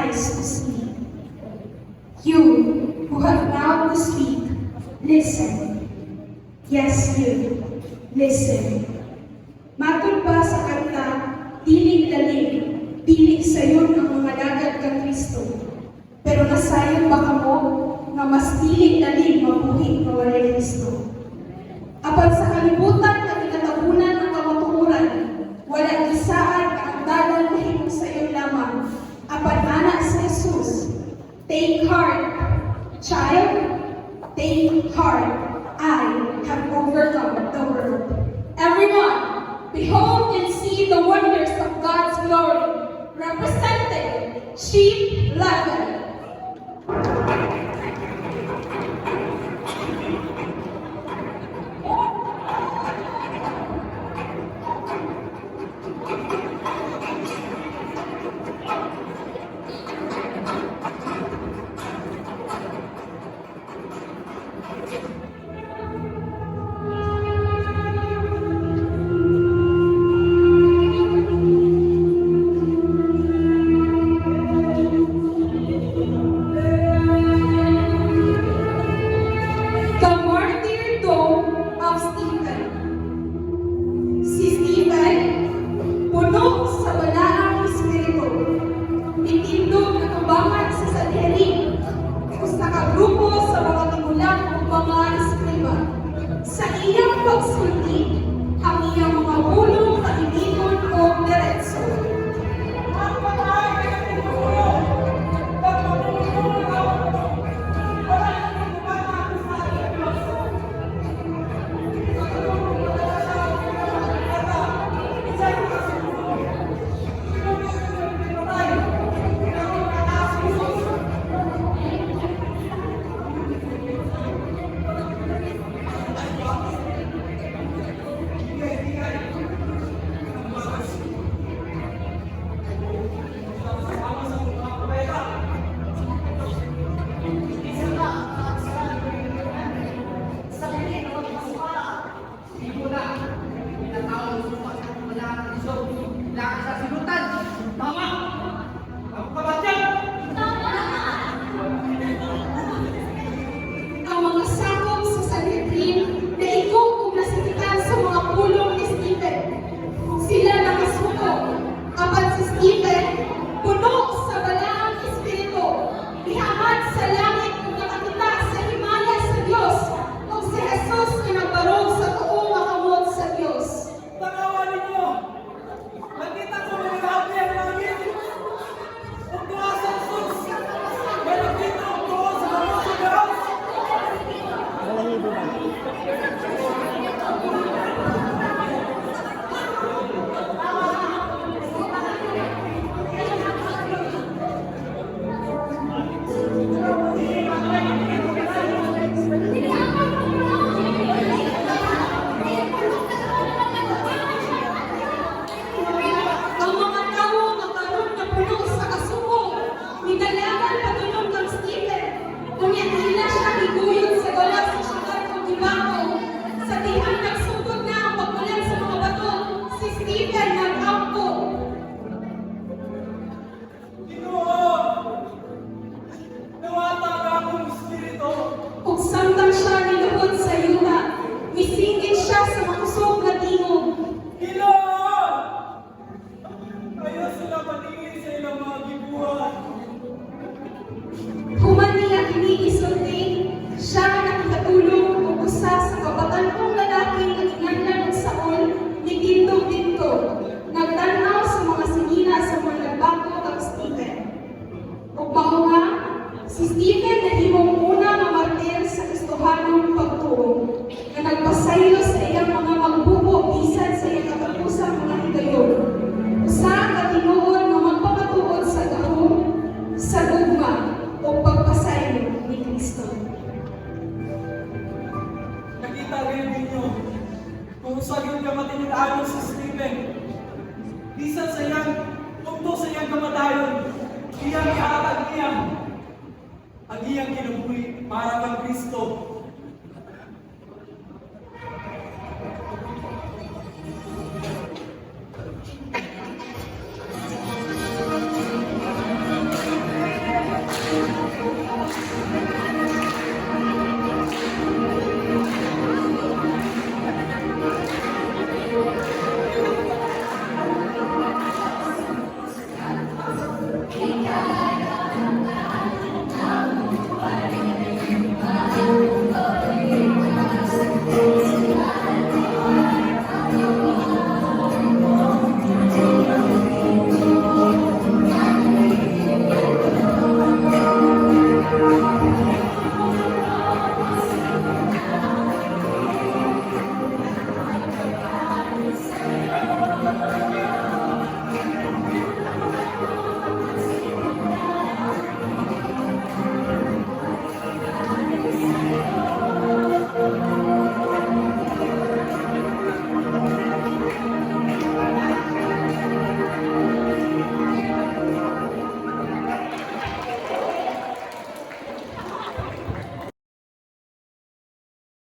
eyes to see. You who have mouth to speak, listen. Yes, you, listen. Matod ba sa kanta, piling lalim, piling sayon ang mga dagat kang Kristo. Pero nasayon ba kamo, nga mas piling lalim mabuhi nga walay Kristo. Apan sa kalibutan na kinatabunan ng kamatuoran, wala isaan ang dalan na himong sayon lamang. Apan ana sa Jesus, take heart, child, take heart. I have overcome the world. Everyone, behold and see the wonders of God's glory, represented sheep level. Sa iyang pagsulti, ang iyang mga bulong kailigon o diretso. Si Stephen na himong una nga martir sa Kristohanong pagtuo, na nagpasayo sa iyang mga magbubo bisan sa iyang katapusang mga higayon. Usa ka tinuod nga magpapatuod sa gahom, sa gugma, o pagpasayo ni Kristo. Nakita rin ninyo kung usagin ka matinag-ayon si Stephen. Bisan sa iyang tungto sa iyang kamatayon, iyang ihatag niya ang iyang kinabuhi para kang Kristo.